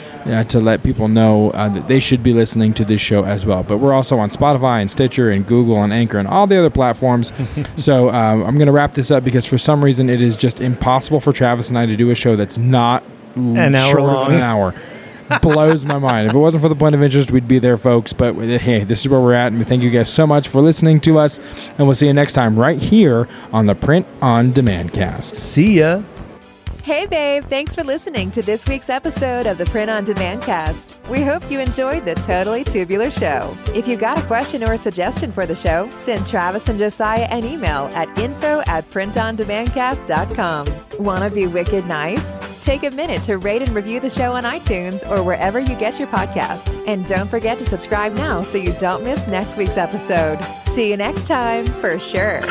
to let people know that they should be listening to this show as well. But we're also on Spotify and Stitcher and Google and Anchor and all the other platforms. So I'm going to wrap this up because for some reason it is just impossible for Travis and I to do a show that's not an hour long. An hour. Blows my mind. If it wasn't for the point of interest, we'd be there, folks. But hey, this is where we're at, and we thank you guys so much for listening to us, and we'll see you next time right here on the Print on Demand Cast. See ya. Hey, babe. Thanks for listening to this week's episode of the Print on Demand Cast. We hope you enjoyed the Totally Tubular Show. If you got a question or a suggestion for the show, send Travis and Josiah an email at info@printondemandcast.com. Want to be wicked nice? Take a minute to rate and review the show on iTunes or wherever you get your podcasts. And don't forget to subscribe now so you don't miss next week's episode. See you next time, for sure.